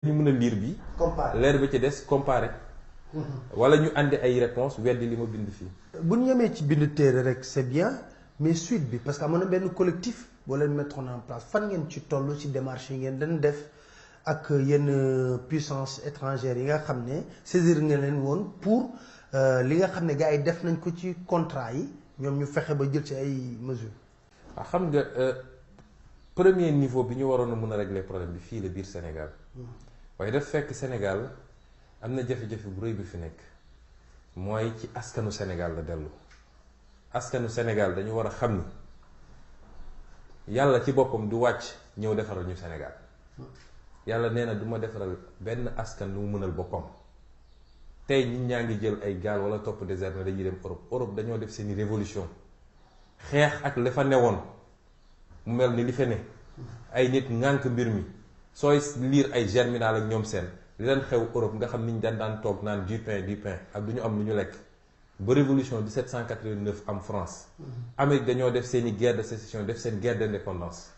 ñu mën a lire bi leer ba ci des comparer wala ñu andi ay réponse weddi li ma bind fii bu ñu yemee ci bind téere rek c'est bien mais suite bi parce que amoon na benn collectif boo leen mettre en place fan ngeen ci toll ci démarche yi ngeen dañ def ak yenn puissance étrangère yi nga xam ne saisir ngeen leen woon pour li nga xam ne gars yi def nañ ko ci contrat yi ñoom ñu fexe ba jël ci ay mesures. waaw xam nga premier niveau bi ñu waroon a mën a régler problème bi fii la biir Sénégal waaye daf fekk Sénégal am na jafe-jafe bu rëy bi fi nekk mooy ci askanu Sénégal la dellu askanu Sénégal dañu war a xam ni yàlla ci boppam du wàcc ñëw defaral ñu Sénégal yàlla nee na du ma defaral benn askan lu mu mënal boppam tey nit ñaa ngi jël ay gaal wala topp désert na dañuy dem Europe dañoo def seeni révolution xeex ak la fa newoon mu mel ni li fa ne ay nit ŋànk mbir mi sooy lire ay Germinal ak ñoom seen li leen xew Europe nga xam ni ñu daan toog naan du pain ak du ñu am lu ñu lekk ba révolution 1789 am France Amérique dañoo def seeni guerre de sécession def seen guerre d'indépendance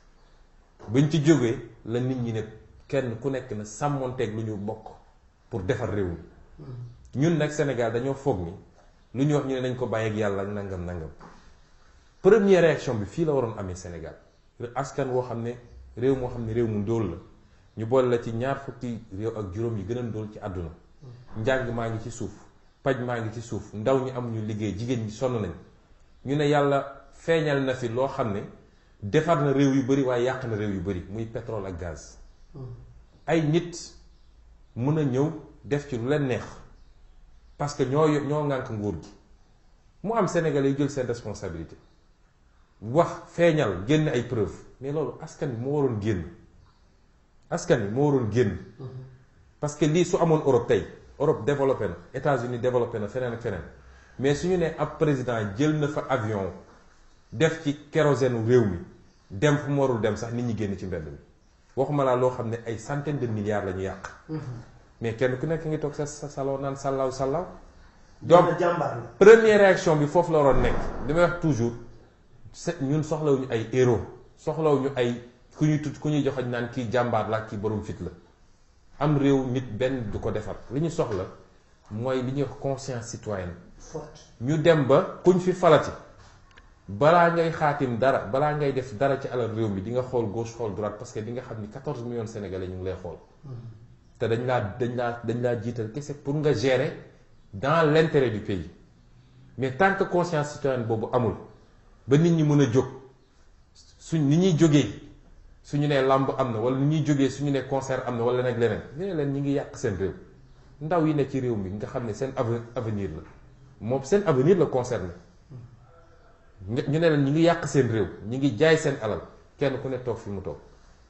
buñ ci jógee la nit ñi ne kenn ku nekk na sàmmonteeg lu ñu bokk pour defar réew mi ñun nag Sénégal dañoo foog ni lu ñu wax ñu ne nañ ko bàyyi ak yàlla ak nangam première réaction bi fii la waroon amee Sénégal askan woo xam ne réew moo xam ne réew mu ndóol la ñu boole la ci ñaar fukki réew ak juróom yi gën a ndóol ci àdduna njàng maa ngi ci suuf paj maa ngi ci suuf ndaw ñi amuñu liggéey jigéen ñi sonn nañ ñu ne yàlla feeñal na fi loo xam ne defar na réew yu bari waaye yàq na réew yu bari muy pétrole ak gaz ay nit mën a ñëw def ci lu leen neex parce que ñoo ŋànk nguur gi mu am Sénégalais yu jël seen responsabilité wax feeñal génn ay preuve mais loolu askan bi moo waroon génn askan bi moo waroon génn parce que lii su amoon Europe tey Europe développé na États-Unis développé na feneen ak feneen mais suñu ne ab président jël na fa avion def ci kérosène réew mi dem fu mu warul dem sax nit ñi génn ci mbedd mi waxuma laa loo xam ne ay centaine de milliards la ñu yàq mais kenn ku nekk ngi toog sa salon naan sàllaaw donc première réaction bi foofu la waroon nekk li may wax toujours ñun soxlawuñu ay héros soxlawuñu ay ku ñuy joxoñ naan kii jàmbaar la kii borom fit la am réew nit benn du ko defar li ñu soxla mooy li ñuy wax conscience citoyenne ñu dem ba kuñ fi falati balaa ngay xaatim dara balaa ngay def dara ci alal réew mi di nga xool gauche xool droite parce que di nga xam ni 14 millions sénégalais ñu ngi lay xool te dañ laa jiital kese pour nga gérer dans l'intérêt du pays mais tant que conscience citoyenne boobu amul ba nit ñi mën a jóg ni ñuy jógee suñu nee làmb am na wala ni ñuy jógee suñu nee concert am na wala nag leneen ñu ne leen ñi ngi yàq seen réew ndaw yi ne ci réew mi nga xam ne seen avenir la moom seen avenir la concerné ñu ne leen ñi ngi yàq seen réew ñi ngi jaay seen alal kenn ku ne toog fi mu toog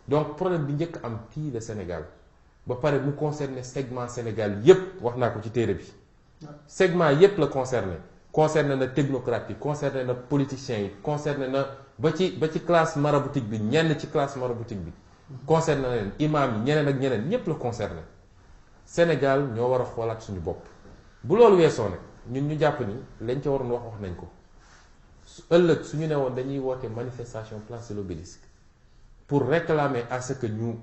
donc problème bi njëkk am fii le Sénégal ba pare mu concerné segment Sénégal yépp wax naa ko ci téere bi segment yépp la concerné na technocrate yi concerné na politiciens yi concerné na ba ci classe maraboutique bi ñenn ci classe maraboutique bi concerné na leen imam yi ñeneen ak ñeneen ñépp la concerné Sénégal ñoo war a xoolaat suñu bopp bu loolu weesoo nag ñun ñu jàpp ni lañ ca waroon wax nañ ko ëllëg suñu ne woon dañuy woote manifestation place de l'Obélisque pour réclamer à ce que ñu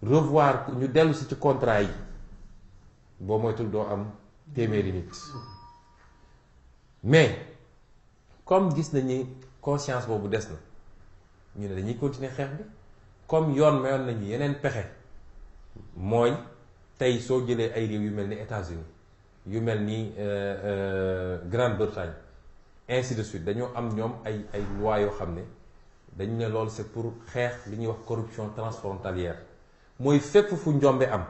revoir ñu dellu si ci contrat yi boo moytul doo am téeméeri nit mais comme gis nañu conscience boobu des na ñu ne dañuy continuer xeex bi comme yoon mayoon nañu yeneen pexe mooy tey soo jëlee ay réew yu mel ni États-Unis yu mel ni Grande-Bretagne ainsi de suite dañoo am ñoom ay lois yoo xam ne dañu ne loolu c'est pour xeex li ñuy wax corruption transfrontalière mooy fépp fu njombe am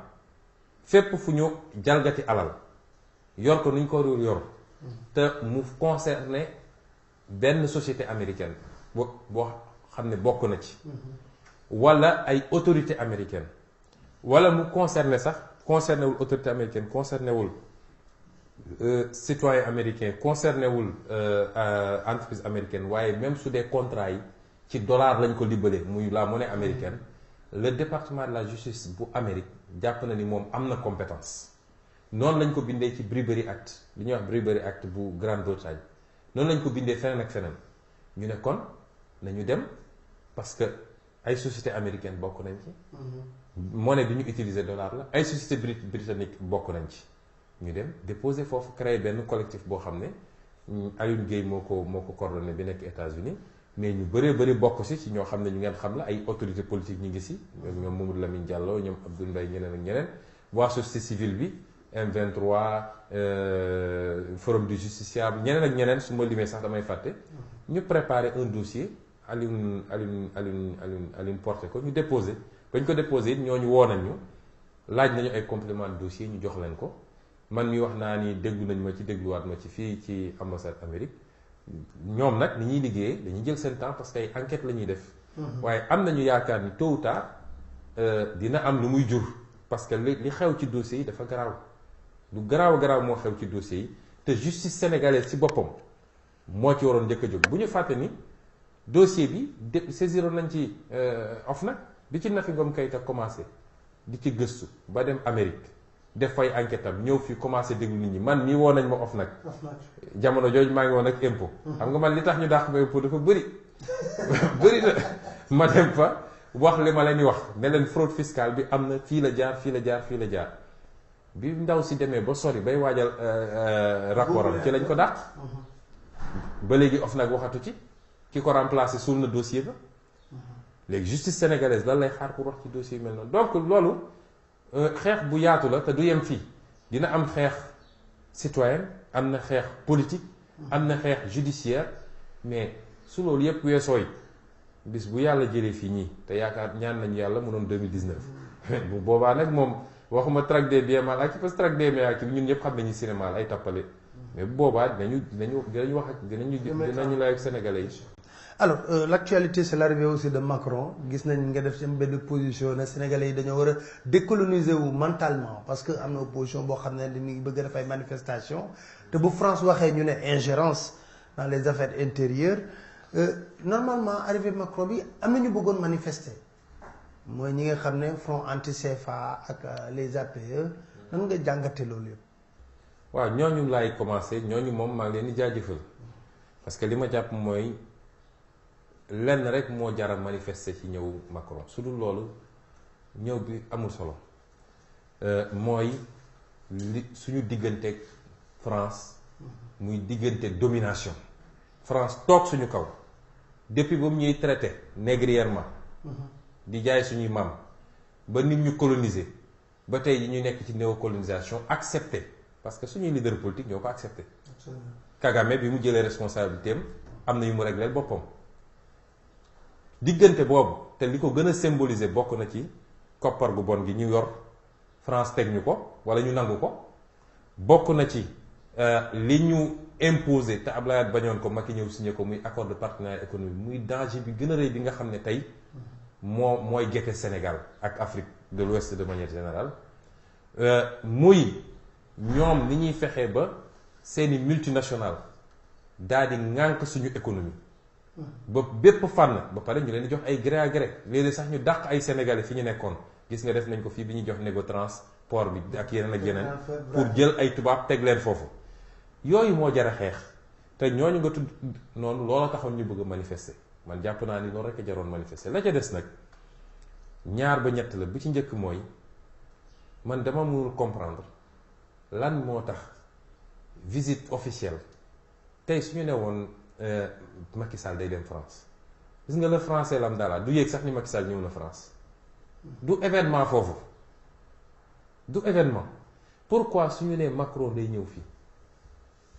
fépp fu ñu jalgati alal yor ko nuñ ko yor te mu concerné benn société américaine boo xam ne bokk na ci wala ay autorité américaine wala mu concerné wul autorité américaine concerné wul citoyen américain concerné wul entreprise américaine waaye même su dee contrat yi ci dollar lañ ko libellé muy la monnaie américaine le département de la justice bu Amérique jàpp na ni moom am na compétence noonu lañ ko bindee ci Bribery Act li ñuy wax Bribery Act bu Grande-Bretagne noonu lañ ko bindee feneen ak feneen ñu ne kon nañu dem parce que ay société américaine bokk nañ ci monnaie bi ñu utiliser dollar la ay société britannique bokk nañ ci ñu dem déposer foofu créer benn collectif boo xam ne Alioune Guèye moo ko coordonné bi nekk États-Unis mais ñu bëri bokk ci ñoo xam ne ñu ngeen xam la ay autorité politique ñu ngi ci ñoom Mamadou Lamine Diallo ñoom Abdoul Mbaye ñeneen ak ñeneen waa société civile bi M23 forum du justiciable ñeneen ak ñeneen su ma limee sax damay fàtte ñu préparer un dossier Alioune porté ko ñu déposé bañ ko déposé it ñooñu woo nañ ñu laaj nañu ay complément de dossier ñu jox leen ko man mi wax naa ni déglu nañ ma ci dégluwaat ma ci fii ci ambassade Amérique ñoom nag ni ñuy liggéeyee dañuy jël seen temps parce que ay enquête la ñuy def waaye am nañu yaakaar ni tôt ou tard dina am lu muy jur parce que li xew ci dossiers yi dafa garaaw lu garaaw moo xew ci dossiers yi te justice sénégalaise ci boppam moo ci waroon njëkk a jóg bu ñu fàtte ni dossier bi saisiroon nañ ci OFNAC bi ci Nafi Ngom Keïta commencé di ci gëstu ba dem Amérique def fay enquête am ñëw fii commencé déglu nit ñi man mii woo nañ ma OFNAC jamono jooju maa ngi woon ak impôt xam nga man li tax ñu dàq ma impôt dafa bëri na ma dem fa wax li ma leen di wax ne leen fraude fiscale bi am na fii la jaar bi ndaw si demee ba sori bay waajal rapport am ci lañ ko dàq ba léegi OFNAC waxatu ci ki ko remplacé suul na dossier ba léegi justice sénégalaise lan lay xaar pour wax ci dossier mel noonu donc loolu xeex bu yaatu la te du yem fii dina am xeex citoyen am na xeex politique am na xeex judiciaire mais su loolu yëpp weesooy bis bu yàlla jëlee fii ñii te yaakaar ñaan nañu yàlla mu doon 2019 bu boobaa nag moom waxuma traque des biens mal acquis parce que traque des biens acquis ñun ñëpp xam nañu cinéma ay tappale mais bu boobaa dinañu wax ak dinañu lay ak sénégalais yi. Alors l'actualité c'est l'arrivée aussi de Macron gis nañ nga def ci benn position ne sénégalais yi dañoo war a décoloniser wu mentalement parce que am na opposition boo xam ne dañuy bëgg a def ay manifestation te bu France waxee ñu ne ingérence dans les affaires intérieures normalement arrivée Macron bi am na ñu bëggoon manifester mooy ñi nga xam ne front anti CFA ak les APE nan nga jàngate loolu yëpp. waaw ñooñu laay commencé ñooñu moom maa ngi leen di jaajëfal parce que li ma jàpp mooy lenn rek moo jara manifester ci ñëw Macron su dul loolu ñëw bi amul solo mooy li suñu digganteeg France muy diggante domination France toog suñu kaw depuis ba mu ñuy traité négrièrement di jaay suñuy maam ba nit ñu coloniser ba tey yi ñu nekk ci néocolonisation accepté parce que suñuy leader politique ñoo ko accepté Kagame bi mu jëlee responsabilité am na yu mu réglé boppam diggante boobu te li ko gën a symboliser bokk na ci koppar gu bon gi ñu yor France teg ñu ko wala ñu nangu ko bokk na ci li ñu imposé te Abdoulaye bañoon ko Macky ñëw signé ko muy accord de partenariat économique muy danger bi gën a rëy bi nga xam ne tey mooy gete Sénégal ak Afrique de l'Ouest de manière générale muy ñoom ni ñuy fexee ba seeni multinationale daal di ŋànk suñu économie ba bépp fànn ba pare ñu leen di jox ay gré à gré léeg-léeg sax ñu dàq ay sénégalais fi ñu nekkoon gis nga def nañ ko fii bi ñuy jox Négotrans port bi ak yeneen ak yeneen pour jël ay tubaab teg leen foofu yooyu moo jar a xeex te ñooñu nga tudd noonu loola taxoon ñu bëgg a manifester man jàpp naa ni loolu rek a jaroon manifester la ca des nag ñaar ba ñett la bu ci njëkk mooy man dama mënul comprendre lan moo tax visite officielle tey su ñu ne woon Macky Sall day dem France gis nga le français lam daala du yéeg sax ni Macky Sall ñëw na France du événement foofu du événement pourquoi su ñu nee Macron day ñëw fii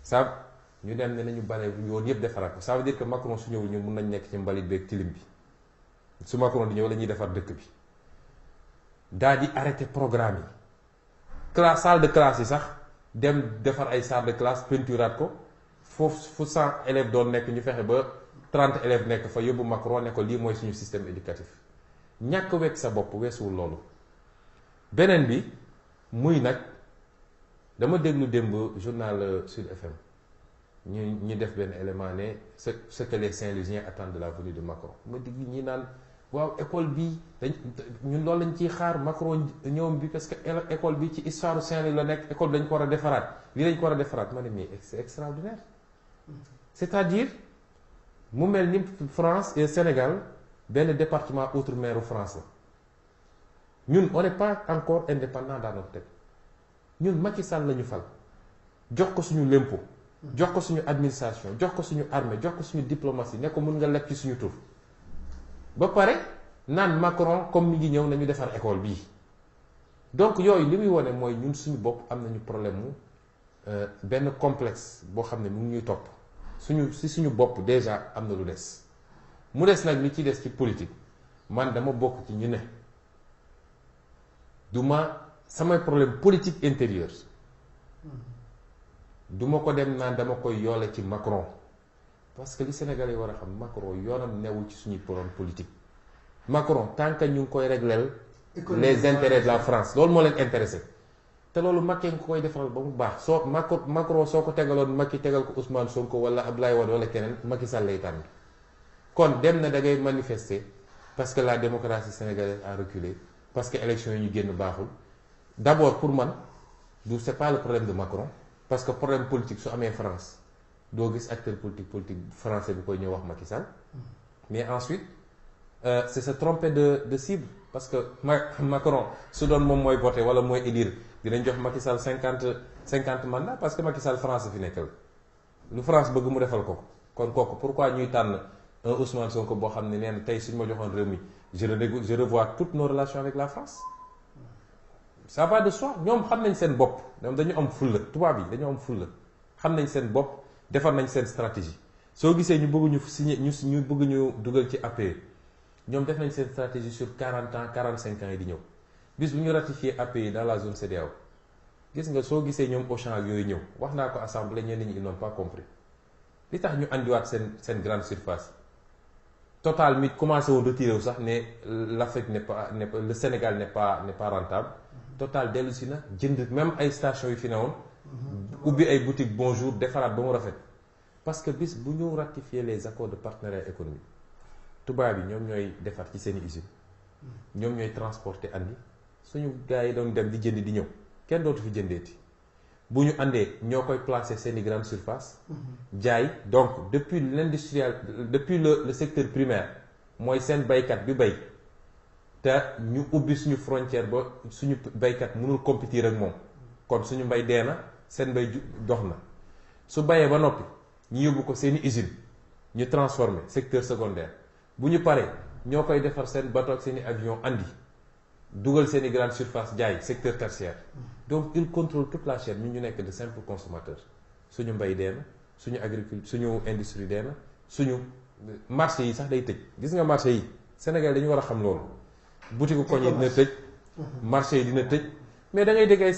ça ñu dem ne nañu bale yoon yëpp defaraat ko ça veut dire que Macron su ñëwul ñu mun nañ nekk ci mbalit beeg tilim bi su Macron di ñëw la ñuy defar dëkk bi daal di arrêté programme yi classe salle de classe yi sax dem defar ay salle de classe peinturaat ko foofu fu 100 élèves doon nekk ñu fexe ba 30 élèves nekk fa yóbbu Macron ne ko lii mooy suñu système éducatif ñàkk wekk sa bopp weesuwul loolu beneen bi muy nag dama déglu démb journal Sud FM ñu def benn élément ne ce que les Saint-Louisiens attendent de la venue de Macron ma dégg ñi naan waaw école bi ñun loolu lañ ciy xaar Macron ñëwam bi parce que école bi ci histoire Saint-Louis la nekk école bi dañ ko war a defaraat lii dañ ko war a defaraat ma ne mais c'est extraordinaire c'est-à-dire mu mel ni France et Sénégal benn département outre-mer France ñun on n'est pas encore indépendant dans notre tête ñun Macky Sall la ñu fal jox ko suñu lempo jox ko suñu administration jox ko suñu armée jox ko suñu diplomatie ne ko mun nga leb ci suñu tur ba pare naan Macron comme mi ngi ñëw nañu defar école bii donc yooyu li muy wone mooy ñun suñu bopp am nañu problème mu benn complexe boo xam ne mu ngi ñuy topp suñu bopp déjà am na lu des mu des nag li ci des ci politique man dama bokk ci ñu ne samay problème politique intérieure duma ko dem naan dama koy yoole ci Macron parce que li Sénégalais yi war a xam Macron yoonam newul ci suñuy problème politique Macron tant que ñu ngi koy régleel les intérêts de la France loolu moo leen intéressé te loolu Macky nga koy defaral ba mu baax soo Macron soo ko tegaloon Macky tegal ko Ousmane Sonko wala Abdoulaye Wade wala keneen Macky Sall lay tànn kon dem na da ngay manifester parce que la démocratie sénégalaise a reculé parce que élection yi ñu génn baaxul d'abord pour man c'est pas le problème de Macron parce que problème politique su amee France doo gis acteur politique français bu koy ñëw wax Macky Sall mais ensuite c'est se tromper de cible parce que Macron su doon moom mooy voter wala mooy élire dinañ jox Macky Sall 50 mandats parce que Macky Sall France fi nekkal lu France bëgg mu defal ko kon kooku pourquoi ñuy tànn un Ousmane Sonko boo xam ne nee na tey suñu ma joxoon réew mi je revois toutes nos relations avec la France ça va de soi ñoom xam nañ seen bopp ñoom dañu am fulla tubaab yi dañu am fulla xam nañ seen bopp defar nañ seen stratégie soo gisee ñu bëgg ñu signé ñu bëgg ñu dugal ci APE ñoom def nañ seen stratégie sur 40 ans 45 ans yi di ñëw bis bu ñu ratifié APE dans la zone CEDEAO gis nga soo gisee ñoom Auchan ak yooyu ñëw wax naa ko assemblée ñenn ñi ils n'ont pas compris li tax ñu andiwaat seen grande surface Total mi commencé woon retiré wu sax ne l'Afrique le Sénégal n'est pas rentable Total dellu si na jënd même ay stations yu fi newoon ubbi ay boutique bonjour defaraat ba mu rafet parce que bis bu ñu ratifier les accords de partenariat économique tubaab yi ñoom ñooy defar ci seeni usine ñoom ñooy transporter andi suñu gars yi doon dem di jënd di ñëw kenn dootu fi jëndeeti bu ñu àndee ñoo koy placer seeni grande surface jaay donc depuis l'industriel depuis le secteur primaire mooy seen baykat bi bay te ñu ubbi suñu frontière ba suñu baykat mënul compétir ak moom kon suñu mbay dee na seen mbay dox na su bayee ba noppi ñu yóbbu ko seeni usine ñu transformer secteur secondaire bu ñu paree ñoo koy defar seen bateau ak seeni avion andi dugal seeni grande surface jaay secteur tertiaire donc il contrôle toute la chaîne ñu nekk de simple consommateur suñu mbay dee na suñu agriculture suñu industrie dee na suñu marché yi sax day tëj gis nga marché yi Sénégal dañu war a xam loolu boutique koñ yi dina tëj marché yi dina tëj mais da ngay dégg ay